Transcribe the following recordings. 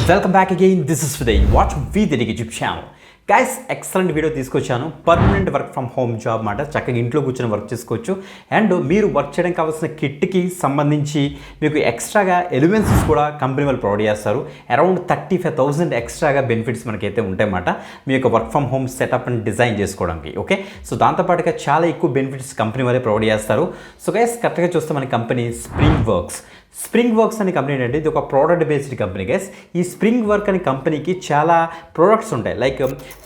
Welcome back again. This is Vidya. Watch V Telugu YouTube channel. Guys, excellent video తీసుకొచ్చాను. Permanent work from home job మాట. చక్కగా ఇంట్లో కూర్చొని work చేసుకోవచ్చు. అండ్ మీరు వర్క్ చేయడానికి కావాల్సిన కిట్కి సంబంధించి మీకు ఎక్స్ట్రాగా ఎలివెన్సెస్ కూడా కంపెనీ వాళ్ళు ప్రొవైడ్ చేస్తారు. అరౌండ్ 35,000 ఎక్స్ట్రాగా బెనిఫిట్స్ మనకైతే ఉంటాయన్నమాట మీ యొక్క work from home setup and design చేసుకోవడానికి. ఓకే, సో దాంతోపాటుగా చాలా ఎక్కువ బెనిఫిట్స్ కంపెనీ వాళ్ళే ప్రొవైడ్ చేస్తారు. సో గైస్, కరెక్ట్గా చూస్తే మన కంపెనీ స్ప్రింగ్ వర్క్స్ అనే కంపెనీ ఏంటంటే ఇది ఒక ప్రోడక్ట్ బేస్డ్ కంపెనీ. గైస్, ఈ స్ప్రింగ్ వర్క్ అనే కంపెనీకి చాలా ప్రోడక్ట్స్ ఉంటాయి. లైక్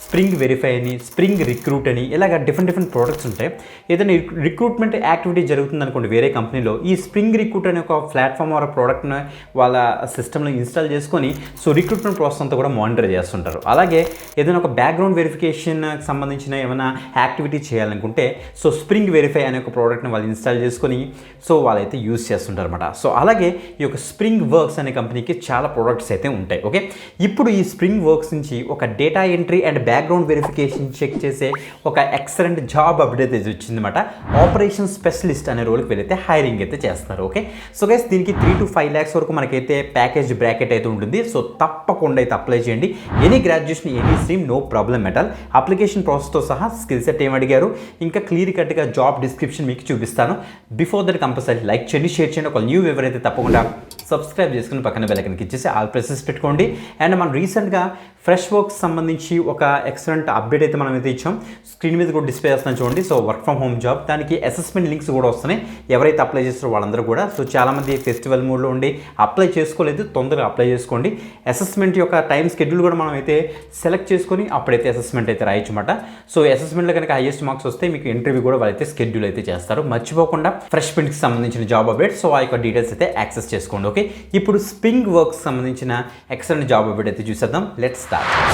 స్ప్రింగ్ వెరిఫై అని, స్ప్రింగ్ రిక్రూట్ అని, ఇలాగ డిఫరెంట్ ప్రోడక్ట్స్ ఉంటాయి. ఏదైనా రిక్రూట్మెంట్ యాక్టివిటీ జరుగుతుంది అనుకోండి వేరే కంపెనీలో, ఈ స్ప్రింగ్ రిక్రూట్ అనే ఒక ప్లాట్ఫామ్ ఆర్ ప్రోడక్ట్ని వాళ్ళ సిస్టంలో ఇన్స్టాల్ చేసుకొని సో రిక్రూట్మెంట్ ప్రాసెస్ అంతా కూడా మానిటర్ చేస్తుంటారు. అలాగే ఏదైనా ఒక బ్యాక్గ్రౌండ్ వెరిఫికేషన్కి సంబంధించిన ఏమైనా యాక్టివిటీ చేయాలనుకుంటే సో స్ప్రింగ్ వెరిఫై అనే ఒక ప్రోడక్ట్ని వాళ్ళు ఇన్స్టాల్ చేసుకొని సో వాళ్ళైతే యూజ్ చేస్తుంటారు అనమాట. సో అలాగే ఈ యొక్క స్ప్రింగ్ వర్క్స్ అనే కంపెనీకి చాలా ప్రోడక్ట్స్ అయితే ఉంటాయి. ఓకే, ఇప్పుడు ఈ స్ప్రింగ్ వర్క్స్ నుంచి ఒక data entry and background verification check చేసే ఒక ఎక్సలెంట్ జాబ్ అప్డేట్ అయితే వచ్చిందన్నమాట. ఆపరేషన్ స్పెషలిస్ట్ అనే రోల్కి వెళ్ళైతే హైరింగ్ అయితే చేస్తున్నారు. ఓకే, సో గైస్, దీనికి 3 to 5 lakhs వరకు మనకైతే ప్యాకేజ్ బ్రాకెట్ అయితే ఉంటుంది. సో తప్పకుండా అయితే అప్లై చేయండి. Any graduation, any stream, no problem at all. Application ప్రాసెస్తో సహా స్కిల్ సెట్ ఏం అడిగారు, ఇంకా క్లియర్ కట్గా జాబ్ డిస్క్రిప్షన్ మీకు చూపిస్తాను. బిఫోర్ దట్ కంపల్సరీ లైక్ చేయండి, షేర్ చేయండి. ఒక న్యూ ఎవరైతే తప్పకుండా సబ్స్క్రైబ్ చేసుకుని పక్కన బెల్ ఐకాన్ ఇచ్చేసి ఆల్ ప్రెసెస్ పెట్టుకోండి. అండ్ మనం రీసెంట్గా ఫ్రెష్ వర్క్స్ సంబంధించి ఒక ఎక్సలెంట్ అప్డేట్ అయితే మనం అయితే ఇచ్చాం. స్క్రీన్ మీద కూడా డిస్ప్లే చేస్తున్నాం చూడండి. So work from home job, దానికి అసెస్మెంట్ లింక్స్ కూడా వస్తున్నాయి. ఎవరైతే అప్లై చేస్తారో వాళ్ళందరూ కూడా. సో చాలామంది ఫెస్టివల్ మూడ్లో ఉండి అప్లై చేసుకోలేదు, తొందరగా అప్లై చేసుకోండి. అసెస్మెంట్ యొక్క టైం షెడ్యూల్ కూడా మనం అయితే సెలెక్ట్ చేసుకొని అప్పుడైతే అసెస్మెంట్ అయితే రాయొచ్చు అన్నమాట. సో అసెస్మెంట్లో కనుక హైయెస్ట్ మార్క్స్ వస్తే మీకు ఇంటర్వ్యూ కూడా వాళ్ళైతే షెడ్యూల్ అయితే చేస్తారు. మర్చిపోకుండా ఫ్రెష్ ప్రింట్కి సంబంధించిన జాబ్ అప్డేట్, సో ఆ యొక్క డీటెయిల్స్ అయితే యాక్సెస్ చేసుకోండి. ఓకే, ఇప్పుడు స్ప్రింగ్ వర్క్స్ సంబంధించిన ఎక్సలెంట్ జాబ్ అప్డేట్ అయితే చూసేద్దాం. Let's start.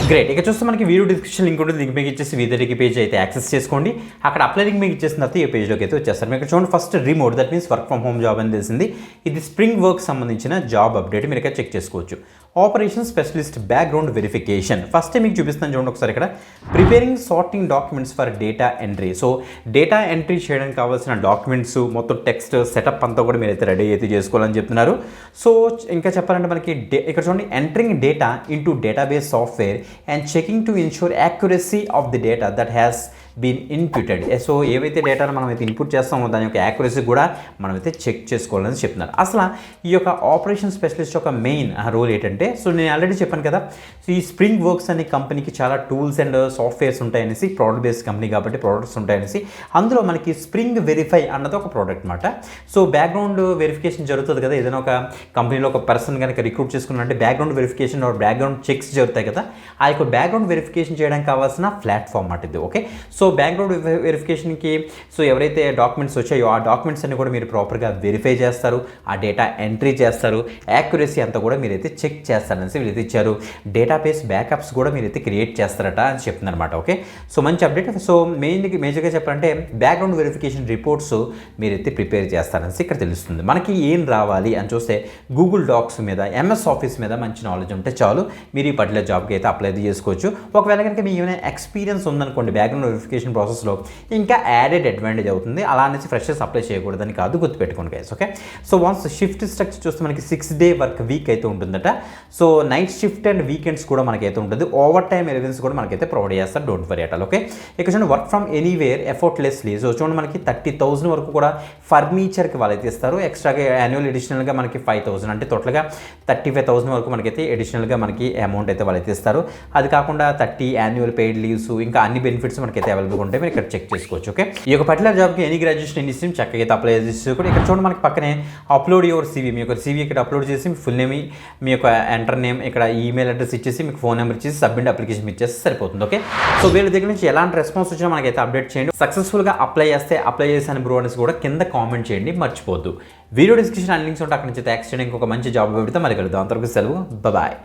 గ్రేట్, ఇక చూస్తే మనకి వీడియో డిస్క్రిప్షన్ లింక్ ఉంటుంది. లింక్ మీకు ఇచ్చేసి వీడియోకి పేజ్ అయితే యాక్సెస్ చేసుకోండి. అక్కడ అప్లై లింక్ మీకు ఇచ్చేసిన తర్వాత ఈ పేజ్లోకి అయితే వచ్చేస్తారు. మీకు చూడండి, first remote, that means work from home job అని తెలిసింది. ఇది స్ప్రింగ్ వర్క్ సంబంధించిన జాబ్ అప్డేట్ మీరు ఇక్కడ చెక్ చేసుకోవచ్చు. Operation specialist background verification first మీకు చూపిస్తాను చూడండి ఒకసారి. ఇక్కడ preparing sorting documents for data entry. So data entry చేయడానికి కావాల్సిన డాక్యుమెంట్స్ మొత్తం టెక్స్ట్ సెటప్ అంతా కూడా మీరైతే రెడీ అయితే చేసుకోవాలని చెప్తున్నారు. సో ఇంకా చెప్పాలంటే మనకి ఇక్కడ చూడండి, entering data into database software and checking to ensure accuracy of the data that has been inputted. So ఏవైతే డేటాను మనం అయితే ఇన్పుట్ చేస్తామో దాని యొక్క యాక్యురసీ కూడా మనమైతే చెక్ చేసుకోవాలని చెప్తున్నారు. అసలు ఈ యొక్క ఆపరేషన్ స్పెషలిస్ట్ యొక్క మెయిన్ రోల్ ఏంటంటే, సో నేను ఆల్రెడీ చెప్పాను కదా, సో ఈ స్ప్రింగ్ వర్క్స్ అనే కంపెనీకి చాలా టూల్స్ అండ్ సాఫ్ట్వేర్స్ ఉంటాయనేసి, ప్రోడక్ట్ బేస్డ్ కంపెనీ కాబట్టి ప్రోడక్ట్స్ ఉంటాయనేసి, అందులో మనకి స్ప్రింగ్ వెరిఫై అన్నది ఒక ప్రోడక్ట్ అనమాట. సో బ్యాక్గ్రౌండ్ వెరిఫికేషన్ జరుగుతుంది కదా, ఏదైనా ఒక కంపెనీలో ఒక పర్సన్ కనుక రిక్రూట్ చేసుకున్నారంటే బ్యాక్గ్రౌండ్ వెరిఫికేషన్ బ్యాక్గ్రౌండ్ చెక్స్ జరుగుతాయి కదా, ఆ యొక్క బ్యాక్గ్రౌండ్ వెరిఫికేషన్ చేయడానికి కావాల్సిన ప్లాట్ఫామ్ అన్నమాట ఇది. ఓకే, సో బ్యాక్గ్రౌండ్ వెరిఫికేషన్కి సో ఎవరైతే డాక్యుమెంట్స్ వచ్చాయో ఆ డాక్యుమెంట్స్ అన్ని కూడా మీరు ప్రాపర్గా వెరిఫై చేస్తారు, ఆ డేటా ఎంట్రీ చేస్తారు, యాక్యురసీ అంతా కూడా మీరైతే చెక్ చేస్తారనేసి వీళ్ళైతే ఇచ్చారు. డేటాబేస్ బ్యాకప్స్ కూడా మీరైతే క్రియేట్ చేస్తారట అని చెప్తున్నారు అనమాట. ఓకే, సో మంచి అప్డేట్. సో మేజర్గా చెప్పాలంటే బ్యాక్గ్రౌండ్ వెరిఫికేషన్ రిపోర్ట్స్ మీరైతే ప్రిపేర్ చేస్తారనేసి ఇక్కడ తెలుస్తుంది. మనకి ఏం రావాలి అని చూస్తే గూగుల్ డాక్స్ మీద, ఎంఎస్ ఆఫీస్ మీద మంచి నాలెడ్జ్ ఉంటే చాలు, మీరు ఈ పర్టికులర్ జాబ్కి అయితే అప్లై చేసుకోవచ్చు. ఒకవేళ కనుక మీ ఏమైనా ఎక్స్పీరియన్స్ ఉందనుకోండి బ్యాక్గ్రౌండ్ వెరిఫికేషన్ ప్రాసెస్లో, ఇంకా యాడెడ్ అడ్వాంటేజ్ అవుతుంది. అలా అనేసి ఫ్రెషర్స్ అప్లై చేయకూడదని కాదు, గుర్తుపెట్టుకోండి guys. Okay, so once shift structure చూస్తే మనకి 6-day వర్క్ వీక్ అయితే ఉంటుందట. So night shift and weekends కూడా మనకైతే ఉంటుంది. ఓవర్ టైమ్ ఎలివెన్స్ కూడా మనకైతే ప్రొవైడ్ చేస్తారు, don't worry at all. Okay, ఇక చూడండి, work from anywhere effortlessly. So చూడండి, మనకి 30,000 వరకు కూడా ఫర్నిచర్కి వాళ్ళైతే ఇస్తారు. ఎక్స్ట్రాగా యాన్యువల్ ఎడిషనల్గా మనకి 5,000, అంటే టోటల్గా 35,000 వరకు మనకైతే ఎడిషనల్గా మనకి అమౌంట్ అయితే వాళ్ళైతే ఇస్తారు. అది కాకుండా 30 యాన్యువల్ పెయిడ్ లీవ్స్, ఇంకా అన్ని బెనిఫిట్స్ మనకైతే అవైలబుల్గా ఉంటాయి. మీరు ఇక్కడ చెక్ చేసుకోవచ్చు. ఓకే, ఈ యొక్క పర్టికులర్ జాబ్కి ఎనీ గ్రాడ్యుయేషన్, ఎనీ స్ట్రీమ్ చక్కగా అయితే అప్లై చేసుకోండి. ఇక్కడ చూడండి, మనకి పక్కనే అప్లోడ్ యువర్ CV, మీ యొక్క CV ఇక్కడ అప్లోడ్ చేసి మీ ఫుల్ నేమ్, మీ యొక్క ఎంటర్ నేమ్, ఇక్కడ ఈమెయిల్ అడ్రస్ ఇచ్చేసి మీకు ఫోన్ నెంబర్ ఇచ్చేసి సబ్మిట్ అప్లికేషన్ ఇచ్చేసి సరిపోతుంది. ఓకే, సో వీళ్ళ దగ్గర నుంచి ఎలాంటి రెస్పాన్స్ వచ్చినా మనకైతే అప్డేట్ చేయండి. సక్సెస్ఫుల్గా అప్లై చేశాను బ్రో అనేసి కూడా కింద కామెంట్ చేయండి, మర్చిపోద్దు. వీడియో డిస్క్రిప్షన్ అన్ని లింక్స్ ఉంటే అక్కడ నుంచి ట్యాక్స్ చేయడానికి ఒక మంచి జాబ్ పెడితే మరి కలుద్దాం. అంతవరకు సెలవు, బాయ్.